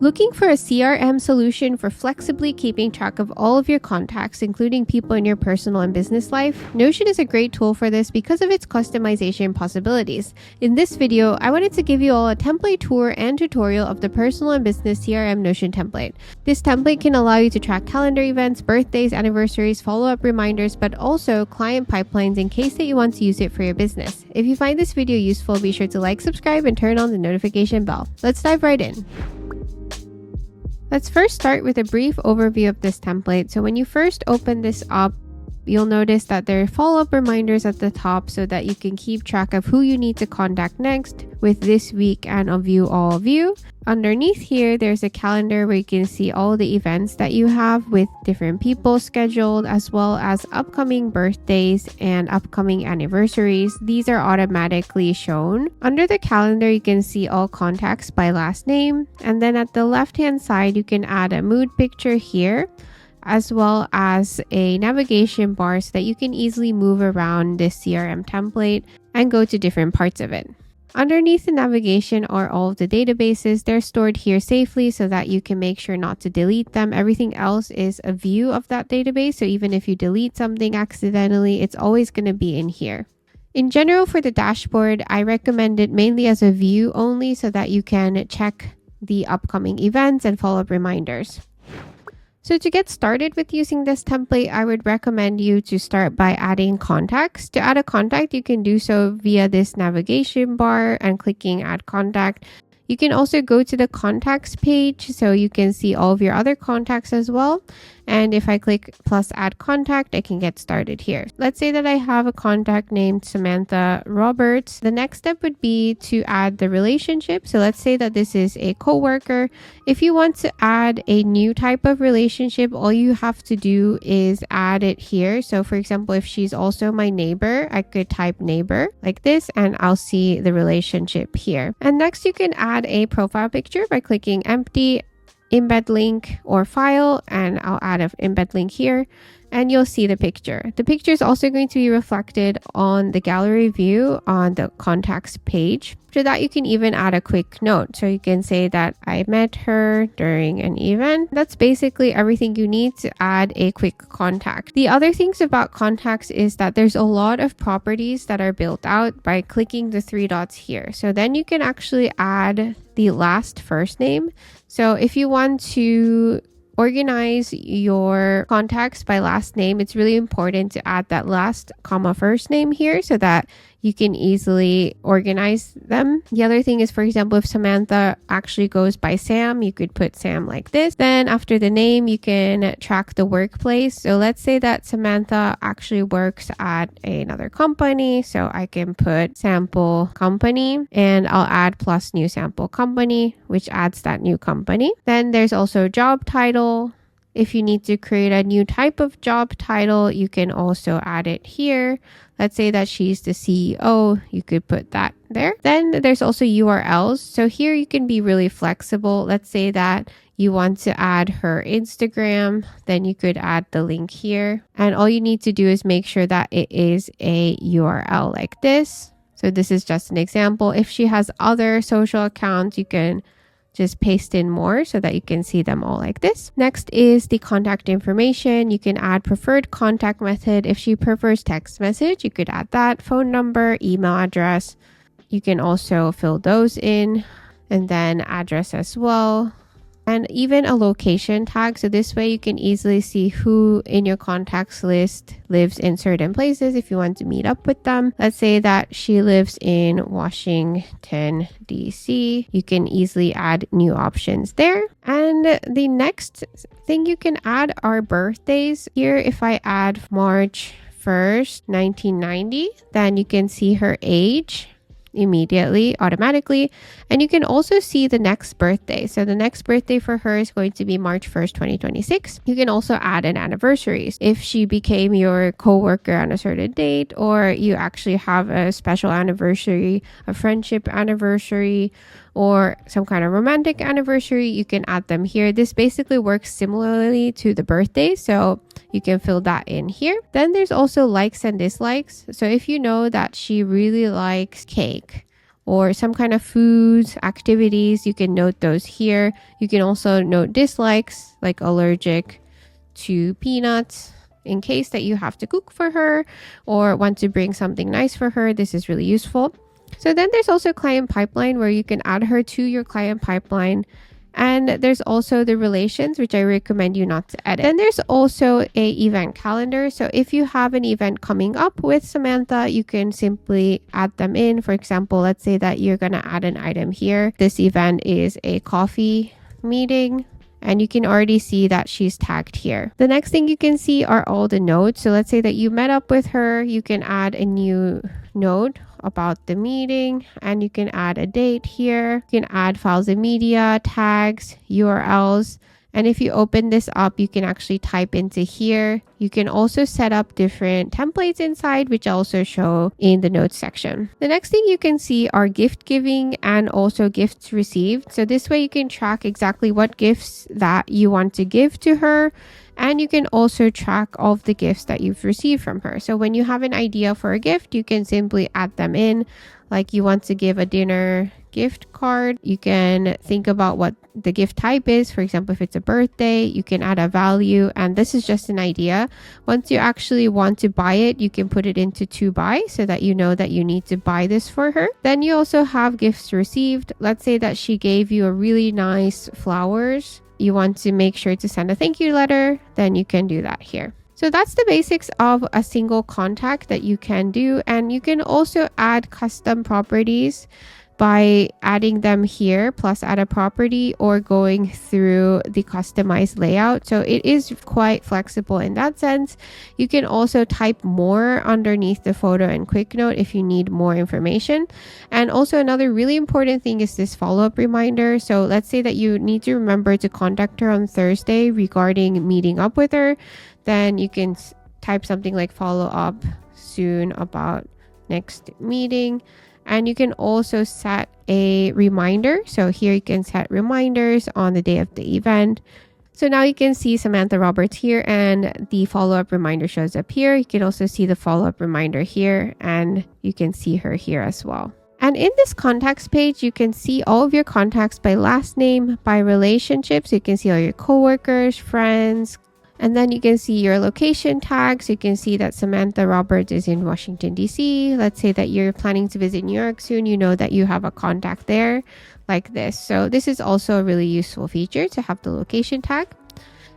Looking for a CRM solution for flexibly keeping track of all of your contacts, including people in your personal and business life? Notion is a great tool for this because of its customization possibilities. In this video, I wanted to give you all a template tour and tutorial of the personal and business CRM Notion template. This template can allow you to track calendar events, birthdays, anniversaries, follow-up reminders, but also client pipelines in case that you want to use it for your business. If you find this video useful, be sure to like, subscribe, and turn on the notification bell. Let's dive right in. Let's first start with a brief overview of this template. So when you first open this up, you'll notice that there are follow-up reminders at the top so that you can keep track of who you need to contact next with this week and a view all view. Underneath here, there's a calendar where you can see all the events that you have with different people scheduled, as well as upcoming birthdays and upcoming anniversaries. These are automatically shown. Under the calendar, you can see all contacts by last name. And then at the left-hand side, you can add a mood picture here, as well as a navigation bar so that you can easily move around this CRM template and go to different parts of it. Underneath the navigation are all of the databases. They're stored here safely so that you can make sure not to delete them. Everything else is a view of that database. So even if you delete something accidentally, it's always going to be in here. In general, for the dashboard, I recommend it mainly as a view only so that you can check the upcoming events and follow-up reminders. So to get started with using this template, I would recommend you to start by adding contacts. To add a contact, you can do so via this navigation bar and clicking add contact. You can also go to the contacts page so you can see all of your other contacts as well. And if I click plus add contact, I can get started here. Let's say that I have a contact named Samantha Roberts. The next step would be to add the relationship. So let's say that this is a coworker. If you want to add a new type of relationship, all you have to do is add it here. So for example, if she's also my neighbor, I could type neighbor like this and I'll see the relationship here. And next you can add a profile picture by clicking empty, embed link or file, and I'll add an embed link here and you'll see the picture. The picture is also going to be reflected on the gallery view on the contacts page. After that, you can even add a quick note. So you can say that I met her during an event. That's basically everything you need to add a quick contact. The other things about contacts is that there's a lot of properties that are built out by clicking the three dots here. So then you can actually add the last first name. So if you want to organize your contacts by last name, it's really important to add that last comma first name here so that you can easily organize them. The other thing is, for example, if Samantha actually goes by Sam, you could put Sam like this. Then after the name, you can track the workplace. So let's say that Samantha actually works at another company. So I can put sample company and I'll add plus new sample company, which adds that new company. Then there's also job title. If you need to create a new type of job title, you can also add it here. Let's say that she's the CEO, you could put that there. Then there's also URLs. So here you can be really flexible. Let's say that you want to add her Instagram, then you could add the link here. And all you need to do is make sure that it is a URL like this. So this is just an example. If she has other social accounts, you can just paste in more so that you can see them all like this. Next is the contact information. You can add preferred contact method. If she prefers text message, you could add that. Phone number, email address. You can also fill those in, and then address as well. And even a location tag. So this way you can easily see who in your contacts list lives in certain places if you want to meet up with them. Let's say that she lives in Washington, DC. You can easily add new options there. And the next thing you can add are birthdays. Here, if I add March 1st, 1990, then you can see her age immediately, automatically. And you can also see the next birthday. So the next birthday for her is going to be March 1st, 2026. You can also add an anniversary. If she became your coworker on a certain date, or you actually have a special anniversary, a friendship anniversary, or some kind of romantic anniversary, you can add them here. This basically works similarly to the birthday, so you can fill that in here. Then there's also likes and dislikes. So if you know that she really likes cake, or some kind of foods, activities. You can note those here. You can also note dislikes, like allergic to peanuts, in case that you have to cook for her or want to bring something nice for her. This is really useful. So then there's also client pipeline, where you can add her to your client pipeline. And there's also the relations, which I recommend you not to edit. Then there's also a event calendar. So if you have an event coming up with Samantha, you can simply add them in. For example, let's say that you're going to add an item here. This event is a coffee meeting, and you can already see that she's tagged here. The next thing you can see are all the notes. So let's say that you met up with her, you can add a new note about the meeting, and you can add a date here. You can add files and media, tags, URLs. And if you open this up, you can actually type into here. You can also set up different templates inside, which I'll also show in the notes section. The next thing you can see are gift giving and also gifts received. So this way you can track exactly what gifts that you want to give to her. And you can also track all of the gifts that you've received from her. So when you have an idea for a gift, you can simply add them in. Like you want to give a dinner gift card, you can think about what the gift type is. For example, if it's a birthday, you can add a value, and this is just an idea. Once you actually want to buy it, you can put it into to buy so that you know that you need to buy this for her. Then you also have gifts received. Let's say that she gave you a really nice flowers. You want to make sure to send a thank you letter, then you can do that here. So that's the basics of a single contact that you can do. And you can also add custom properties by adding them here, plus add a property, or going through the customized layout. So it is quite flexible in that sense. You can also type more underneath the photo and quick note if you need more information. And also another really important thing is this follow-up reminder. So let's say that you need to remember to contact her on Thursday regarding meeting up with her. Then you can type something like follow up soon about next meeting. And you can also set a reminder. So here you can set reminders on the day of the event. So now you can see Samantha Roberts here, and the follow-up reminder shows up here. You can also see the follow-up reminder here, and you can see her here as well. And in this contacts page, you can see all of your contacts by last name, by relationships. You can see all your coworkers, friends, and then you can see your location tags. You can see that Samantha Roberts is in Washington, D.C. Let's say that you're planning to visit New York soon. You know that you have a contact there like this. So this is also a really useful feature to have the location tag.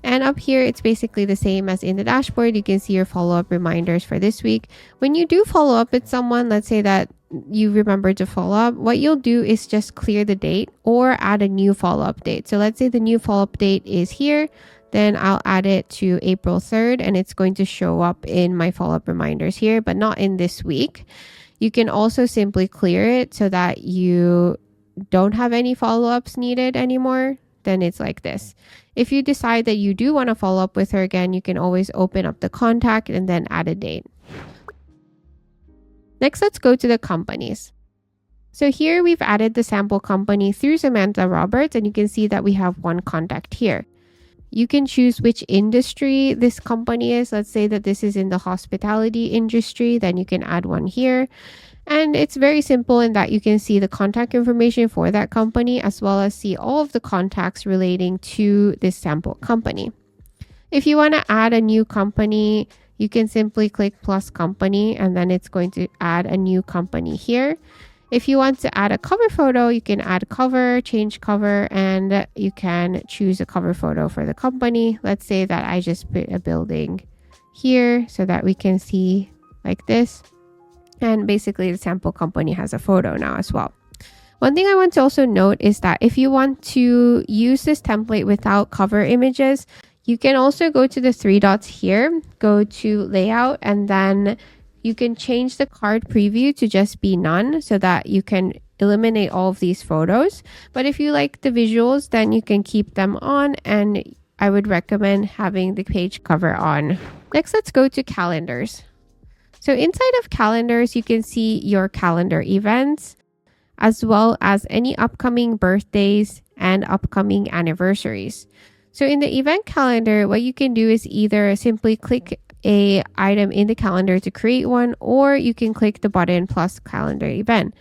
And up here, it's basically the same as in the dashboard. You can see your follow-up reminders for this week. When you do follow up with someone, let's say that you remember to follow up, what you'll do is just clear the date or add a new follow-up date. So let's say the new follow-up date is here. Then I'll add it to April 3rd, and it's going to show up in my follow-up reminders here, but not in this week. You can also simply clear it so that you don't have any follow-ups needed anymore. Then it's like this. If you decide that you do want to follow up with her again, you can always open up the contact and then add a date. Next, let's go to the companies. So here we've added the sample company through Samantha Roberts, and you can see that we have one contact here. You can choose which industry this company is. Let's say that this is in the hospitality industry, then you can add one here. And it's very simple in that you can see the contact information for that company, as well as see all of the contacts relating to this sample company. If you want to add a new company, you can simply click plus company, and then it's going to add a new company here. If you want to add a cover photo, you can add cover, change cover, and you can choose a cover photo for the company. Let's say that I just put a building here so that we can see like this. And basically the sample company has a photo now as well. One thing I want to also note is that if you want to use this template without cover images, you can also go to the three dots here, go to layout, and then you can change the card preview to just be none so that you can eliminate all of these photos. But if you like the visuals, then you can keep them on, and I would recommend having the page cover on. Next, let's go to calendars. So inside of calendars, you can see your calendar events, as well as any upcoming birthdays and upcoming anniversaries. So in the event calendar, what you can do is either simply click a item in the calendar to create one, or you can click the button plus calendar event.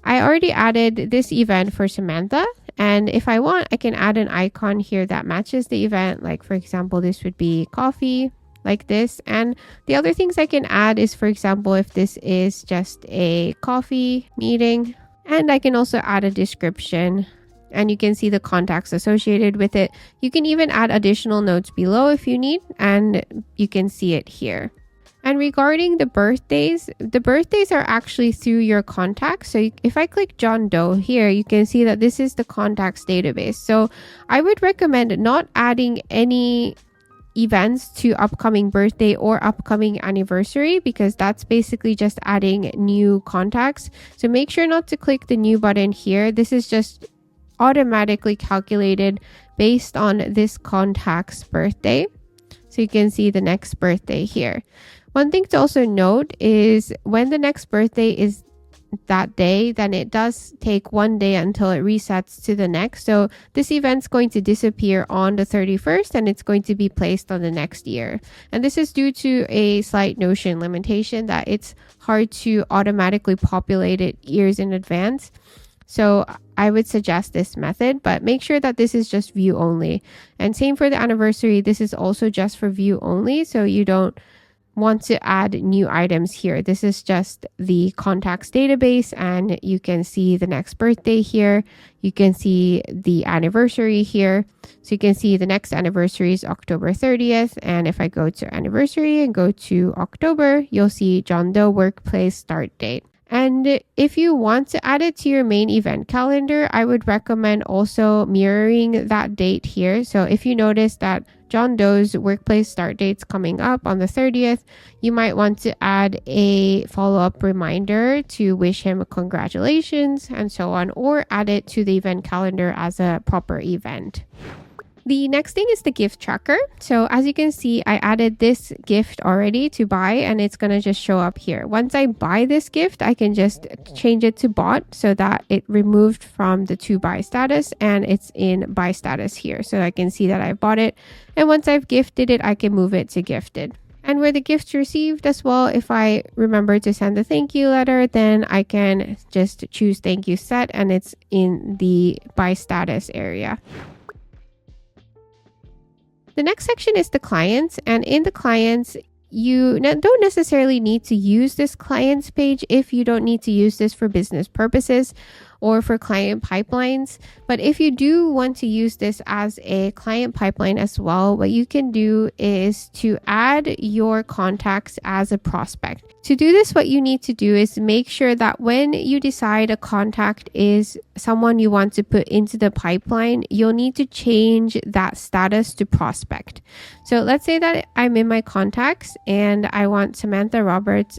I already added this event for Samantha. And if I want, I can add an icon here that matches the event. Like, for example, this would be coffee, like this. And the other things I can add is, for example, if this is just a coffee meeting, and I can also add a description, and you can see the contacts associated with it. You can even add additional notes below if you need, and you can see it here. And regarding the birthdays are actually through your contacts. So if I click John Doe here, you can see that this is the contacts database. So I would recommend not adding any events to upcoming birthday or upcoming anniversary, because that's basically just adding new contacts. So make sure not to click the new button here. This is just automatically calculated based on this contact's birthday. So you can see the next birthday here. One thing to also note is when the next birthday is that day, then it does take 1 day until it resets to the next. So this event's going to disappear on the 31st and it's going to be placed on the next year. And this is due to a slight Notion limitation that it's hard to automatically populate it years in advance. So I would suggest this method, but make sure that this is just view only. And same for the anniversary. This is also just for view only. So you don't want to add new items here. This is just the contacts database, and you can see the next birthday here. You can see the anniversary here. So you can see the next anniversary is October 30th. And if I go to anniversary and go to October, you'll see John Doe workplace start date. And if you want to add it to your main event calendar, I would recommend also mirroring that date here. So if you notice that John Doe's workplace start date's coming up on the 30th, you might want to add a follow-up reminder to wish him congratulations and so on, or add it to the event calendar as a proper event. The next thing is the gift tracker. So as you can see, I added this gift already to buy, and it's going to just show up here. Once I buy this gift, I can just change it to bought so that it removed from the to buy status and it's in buy status here. So I can see that I bought it. And once I've gifted it, I can move it to gifted. And where the gift's received as well, if I remember to send the thank you letter, then I can just choose thank you set, and it's in the buy status area. The next section is the clients, and in the clients, you don't necessarily need to use this clients page if you don't need to use this for business purposes or for client pipelines. But if you do want to use this as a client pipeline as well, what you can do is to add your contacts as a prospect. To do this, what you need to do is make sure that when you decide a contact is someone you want to put into the pipeline, you'll need to change that status to prospect. So let's say that I'm in my contacts and I want Samantha Roberts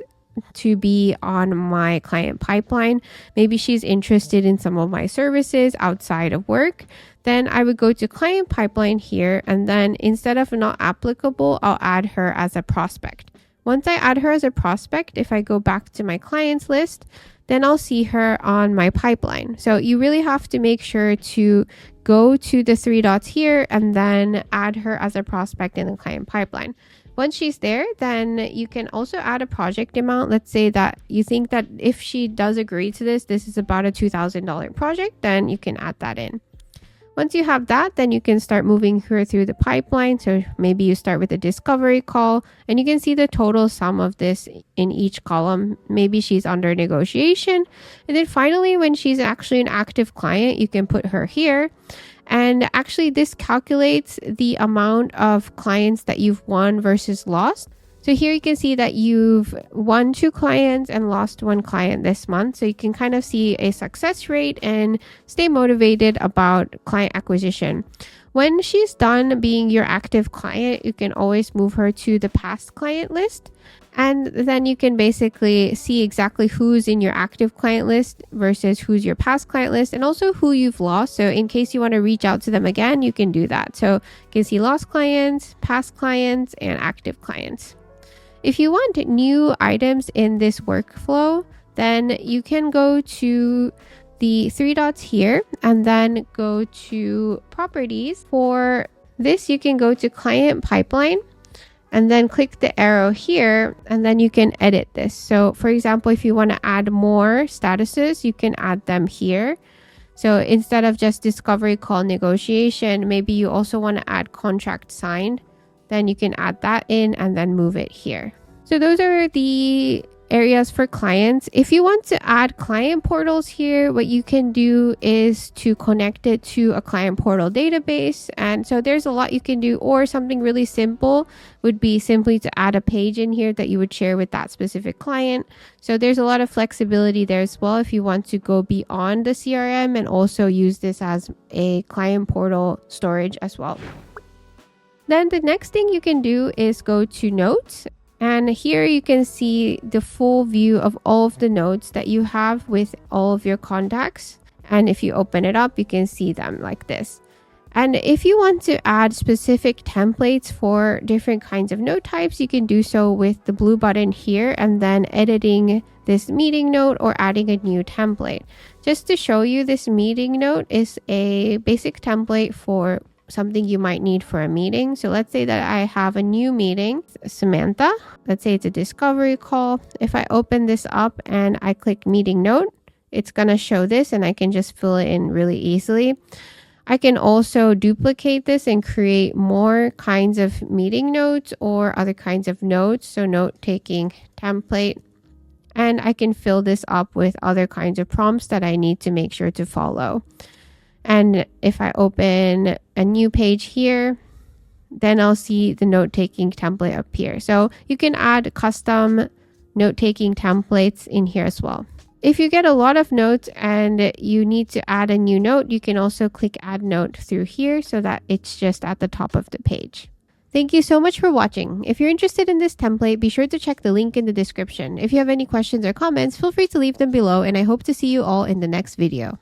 to be on my client pipeline. Maybe she's interested in some of my services outside of work. Then I would go to client pipeline here, and then instead of not applicable, I'll add her as a prospect. Once I add her as a prospect, if I go back to my clients list, then I'll see her on my pipeline. So you really have to make sure to go to the 3 dots here and then add her as a prospect in the client pipeline. Once she's there, then you can also add a project amount. Let's say that you think that if she does agree to this is about a $2,000 project, then you can add that in. Once you have that, then you can start moving her through the pipeline. So maybe you start with a discovery call, and you can see the total sum of this in each column. Maybe she's under negotiation. And then finally, when she's actually an active client, you can put her here. And actually, this calculates the amount of clients that you've won versus lost. So here you can see that you've won 2 clients and lost 1 client this month. So you can kind of see a success rate and stay motivated about client acquisition. When she's done being your active client, you can always move her to the past client list. And then you can basically see exactly who's in your active client list versus who's your past client list, and also who you've lost. So in case you want to reach out to them again, you can do that. So you can see lost clients, past clients, and active clients. If you want new items in this workflow, then you can go to the 3 dots here and then go to properties. For this, you can go to client pipeline. and then click the arrow here, and then you can edit this. So for example, if you want to add more statuses, you can add them here. So instead of just discovery call negotiation, maybe you also want to add contract signed, then you can add that in and then move it here. So those are the areas for clients. If you want to add client portals here, what you can do is to connect it to a client portal database. And so there's a lot you can do, or something really simple would be simply to add a page in here that you would share with that specific client. So there's a lot of flexibility there as well if you want to go beyond the CRM and also use this as a client portal storage as well. Then the next thing you can do is go to notes. And here you can see the full view of all of the notes that you have with all of your contacts. And if you open it up, you can see them like this. And if you want to add specific templates for different kinds of note types, you can do so with the blue button here and then editing this meeting note or adding a new template. Just to show you, this meeting note is a basic template for something you might need for a meeting. So let's say that I have a new meeting, Samantha. Let's say it's a discovery call. If I open this up and I click meeting note, it's going to show this and I can just fill it in really easily. I can also duplicate this and create more kinds of meeting notes or other kinds of notes. So note-taking template. And I can fill this up with other kinds of prompts that I need to make sure to follow. And if I open a new page here, then I'll see the note-taking template appear. So you can add custom note-taking templates in here as well. If you get a lot of notes and you need to add a new note, you can also click add note through here so that it's just at the top of the page. Thank you so much for watching. If you're interested in this template, be sure to check the link in the description. If you have any questions or comments, feel free to leave them below, and I hope to see you all in the next video.